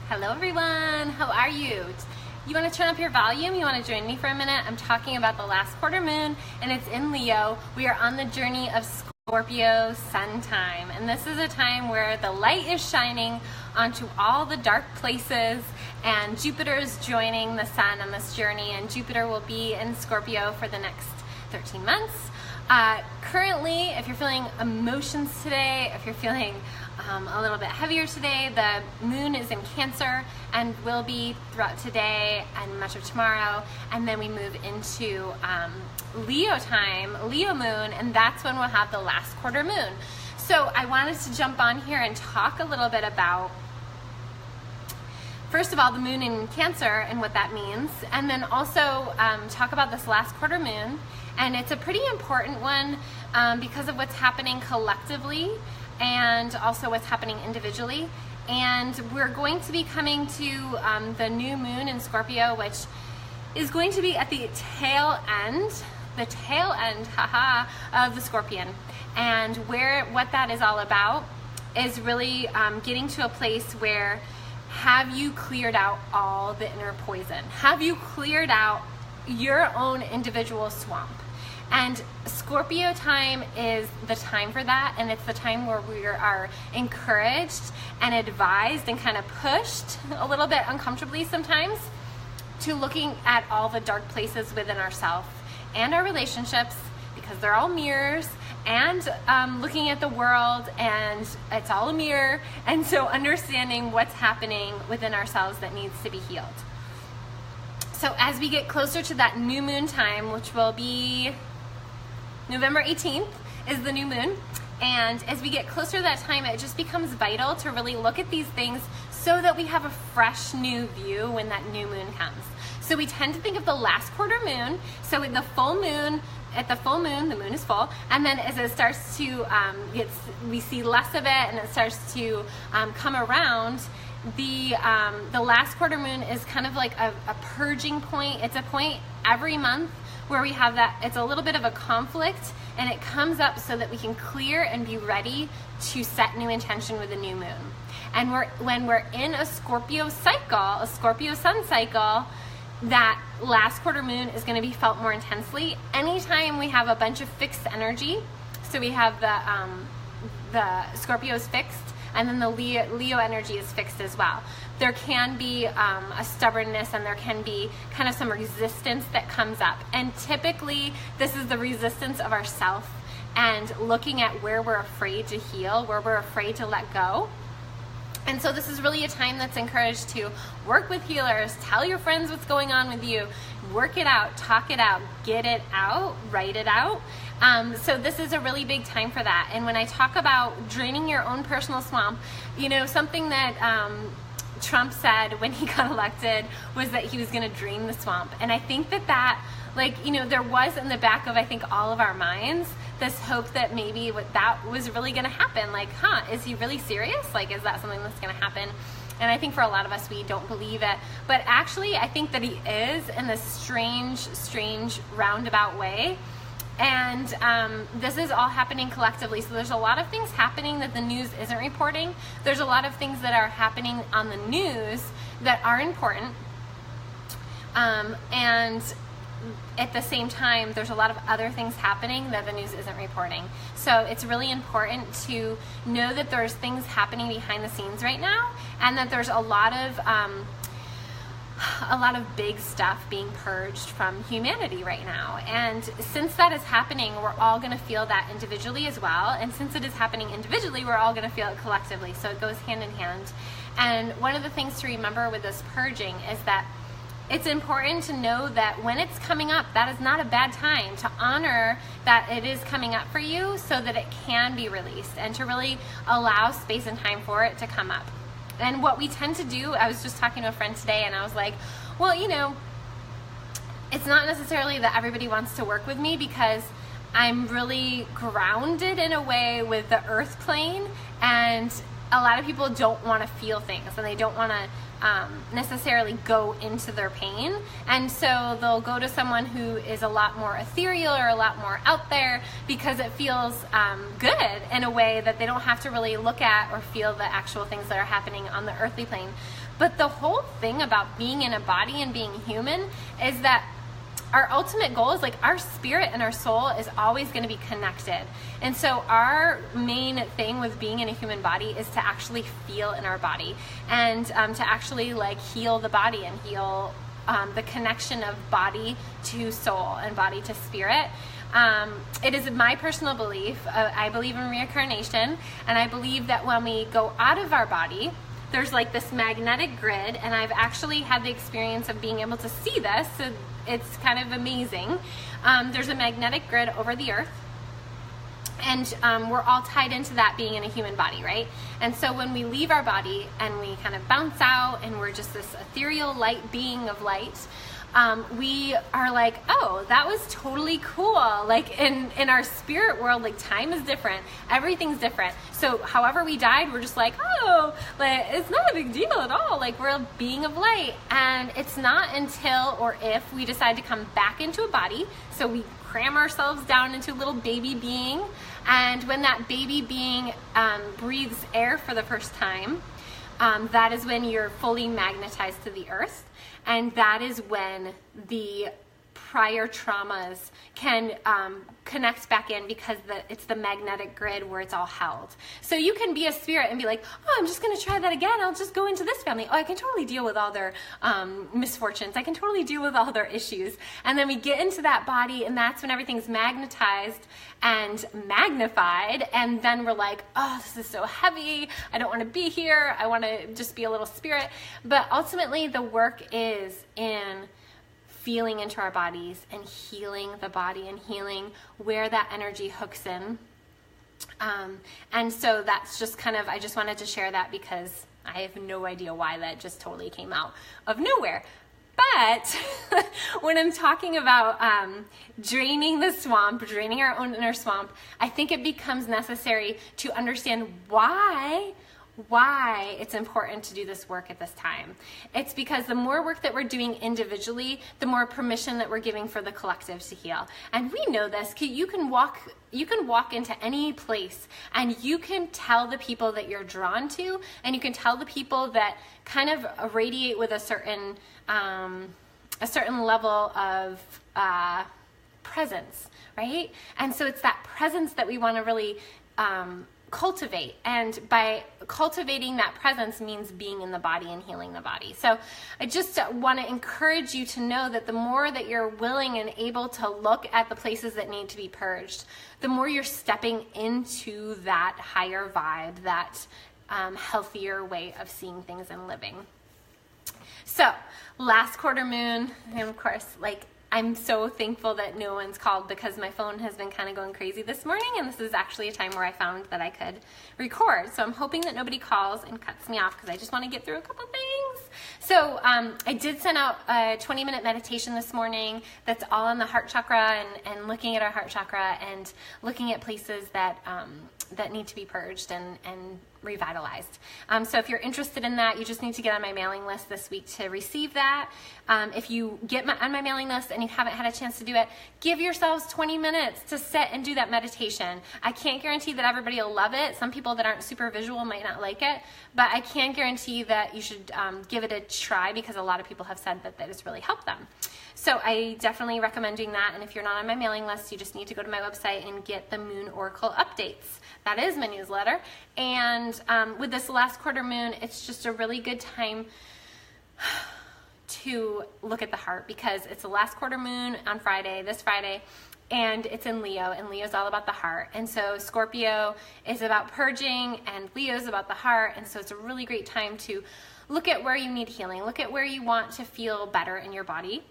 Hello everyone, how are you? You want to turn up your volume? You want to join me for a minute? I'm talking about the last quarter moon and it's in Leo. We are on the journey of Scorpio sun time, and this is a time where the light is shining onto all the dark places, and Jupiter is joining the sun on this journey, and Jupiter will be in Scorpio for the next 13 months. Currently, if you're feeling emotions today, if you're feeling a little bit heavier today, the moon is in Cancer and will be throughout today and much of tomorrow, and then we move into Leo time, Leo moon, and that's when we'll have the last quarter moon. So I wanted to jump on here and talk a little bit about, first of all, the moon in Cancer and what that means, and then also talk about this last quarter moon. And it's a pretty important one because of what's happening collectively and also what's happening individually. And we're going to be coming to the new moon in Scorpio, which is going to be at the tail end, of the Scorpion. And what that is all about is really getting to a place where, have you cleared out all the inner poison? Have you cleared out your own individual swamp? And Scorpio time is the time for that, and it's the time where we are encouraged and advised and kind of pushed a little bit uncomfortably sometimes to looking at all the dark places within ourselves and our relationships, because they're all mirrors, and looking at the world and it's all a mirror, and so understanding what's happening within ourselves that needs to be healed. So as we get closer to that new moon time, which will be November 18th is the new moon, and as we get closer to that time, it just becomes vital to really look at these things so that we have a fresh new view when that new moon comes. So we tend to think of the last quarter moon, so in the full moon, at the full moon, the moon is full, and then as it starts to, we see less of it and it starts to come around, the last quarter moon is kind of like a purging point. It's a point every month where we have that, it's a little bit of a conflict, and it comes up so that we can clear and be ready to set new intention with the new moon. And when we're in a Scorpio cycle, a Scorpio sun cycle, that last quarter moon is going to be felt more intensely. Anytime we have a bunch of fixed energy, so we have the Scorpio is fixed, and then the Leo energy is fixed as well. There can be a stubbornness, and there can be kind of some resistance that comes up. And typically, this is the resistance of ourself and looking at where we're afraid to heal, where we're afraid to let go. And so this is really a time that's encouraged to work with healers, tell your friends what's going on with you, work it out, talk it out, get it out, write it out. So this is a really big time for that. And when I talk about draining your own personal swamp, something that Trump said when he got elected was that he was going to drain the swamp. And I think that there was in the back of, I think, all of our minds, this hope that maybe that was really going to happen. Like, is he really serious? Like, is that something that's going to happen? And I think for a lot of us, we don't believe it. But actually, I think that he is, in this strange roundabout way. And this is all happening collectively. So there's a lot of things happening that the news isn't reporting. There's a lot of things that are happening on the news that are important. And at the same time, there's a lot of other things happening that the news isn't reporting. So it's really important to know that there's things happening behind the scenes right now, and that there's a lot of big stuff being purged from humanity right now. And since that is happening, we're all going to feel that individually as well. And since it is happening individually, we're all going to feel it collectively. So it goes hand in hand. And one of the things to remember with this purging is that it's important to know that when it's coming up, that is not a bad time to honor that it is coming up for you, so that it can be released, and to really allow space and time for it to come up. And what we tend to do, I was just talking to a friend today, and I was like, well, it's not necessarily that everybody wants to work with me, because I'm really grounded in a way with the earth plane, and a lot of people don't want to feel things, and they don't want to necessarily go into their pain, and so they'll go to someone who is a lot more ethereal or a lot more out there, because it feels good in a way that they don't have to really look at or feel the actual things that are happening on the earthly plane. But the whole thing about being in a body and being human is that our ultimate goal is, like, our spirit and our soul is always going to be connected. And so our main thing with being in a human body is to actually feel in our body, and to actually, like, heal the body and heal the connection of body to soul and body to spirit. It is my personal belief. I believe in reincarnation, and I believe that when we go out of our body, there's like this magnetic grid, and I've actually had the experience of being able to see this, so it's kind of amazing. There's a magnetic grid over the earth, and we're all tied into that being in a human body, right? And so when we leave our body and we kind of bounce out and we're just this ethereal light being of light, we are like, oh, that was totally cool. Like in our spirit world, like, time is different, everything's different. So however we died, we're just like, oh, like, it's not a big deal at all. Like, we're a being of light. And it's not until or if we decide to come back into a body, so we cram ourselves down into a little baby being, and when that baby being breathes air for the first time, that is when you're fully magnetized to the earth. And that is when the prior traumas can connect back in, because it's the magnetic grid where it's all held. So you can be a spirit and be like, oh, I'm just going to try that again. I'll just go into this family. Oh, I can totally deal with all their misfortunes. I can totally deal with all their issues. And then we get into that body, and that's when everything's magnetized and magnified. And then we're like, oh, this is so heavy. I don't want to be here. I want to just be a little spirit. But ultimately, the work is in feeling into our bodies and healing the body and healing where that energy hooks in. And so that's just kind of, I just wanted to share that, because I have no idea why that just totally came out of nowhere. But when I'm talking about draining the swamp, draining our own inner swamp, I think it becomes necessary to understand why it's important to do this work at this time. It's because the more work that we're doing individually, the more permission that we're giving for the collective to heal. And we know this. You can walk into any place, and you can tell the people that you're drawn to, and you can tell the people that kind of radiate with a certain level of presence, right? And so it's that presence that we want to really cultivate, and by cultivating that presence means being in the body and healing the body. So I just want to encourage you to know that the more that you're willing and able to look at the places that need to be purged, the more you're stepping into that higher vibe, that healthier way of seeing things and living. So last quarter moon, and of course, like, I'm so thankful that no one's called, because my phone has been kind of going crazy this morning, and this is actually a time where I found that I could record. So I'm hoping that nobody calls and cuts me off, because I just want to get through a couple things. So I did send out a 20-minute meditation this morning that's all on the heart chakra, and looking at our heart chakra and looking at places that need to be purged and revitalized. So if you're interested in that, you just need to get on my mailing list this week to receive that. If you get on my mailing list and you haven't had a chance to do it, give yourselves 20 minutes to sit and do that meditation. I can't guarantee that everybody will love it. Some people that aren't super visual might not like it, but I can guarantee that you should give it a try, because a lot of people have said that has really helped them. So I definitely recommend doing that. And if you're not on my mailing list, you just need to go to my website and get the Moon Oracle updates. That is my newsletter. And with this last quarter moon, it's just a really good time to look at the heart, because it's the last quarter moon on Friday, this Friday, and it's in Leo, and Leo's all about the heart. And so Scorpio is about purging, and Leo's about the heart. And so it's a really great time to look at where you need healing, look at where you want to feel better in your body.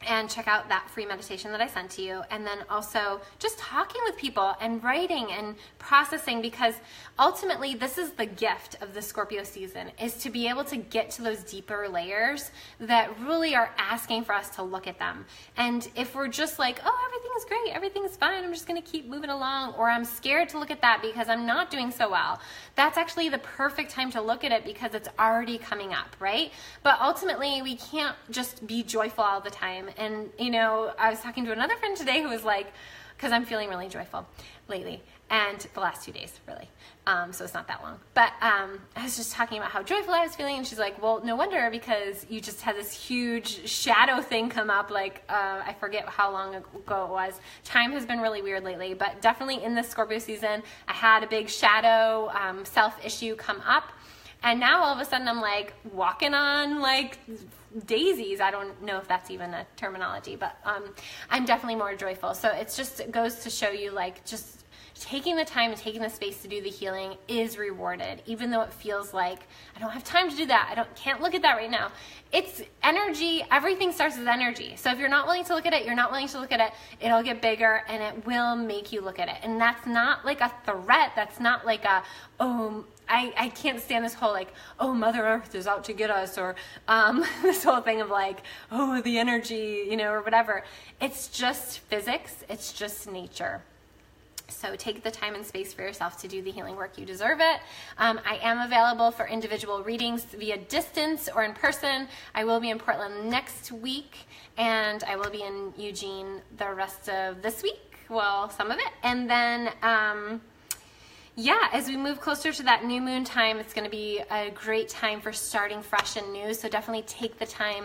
and check out that free meditation that I sent to you. And then also just talking with people and writing and processing, because ultimately this is the gift of the Scorpio season, is to be able to get to those deeper layers that really are asking for us to look at them. And if we're just like, oh, everything is great, everything is fine, I'm just going to keep moving along, or I'm scared to look at that because I'm not doing so well, that's actually the perfect time to look at it, because it's already coming up, right? But ultimately we can't just be joyful all the time. And, you know, I was talking to another friend today who was like, because I'm feeling really joyful lately, and the last 2 days, really. So it's not that long. But I was just talking about how joyful I was feeling, and she's like, well, no wonder, because you just had this huge shadow thing come up, like, I forget how long ago it was. Time has been really weird lately, but definitely in the Scorpio season, I had a big shadow self-issue come up. And now all of a sudden I'm like walking on like daisies. I don't know if that's even a terminology, but I'm definitely more joyful. So it goes to show you, like, just taking the time and taking the space to do the healing is rewarded, even though it feels like I don't have time to do that. Can't look at that right now. It's energy. Everything starts with energy. So if you're not willing to look at it, you're not willing to look at it. It'll get bigger and it will make you look at it. And that's not like a threat. That's not like a, oh, I can't stand this whole like, oh, Mother Earth is out to get us, or this whole thing of like, oh, the energy, you know, or whatever. It's just physics. It's just nature. So take the time and space for yourself to do the healing work. You deserve it. I am available for individual readings via distance or in person. I will be in Portland next week, and I will be in Eugene the rest of this week. Well, some of it. And then, yeah, as we move closer to that new moon time, it's going to be a great time for starting fresh and new. So definitely take the time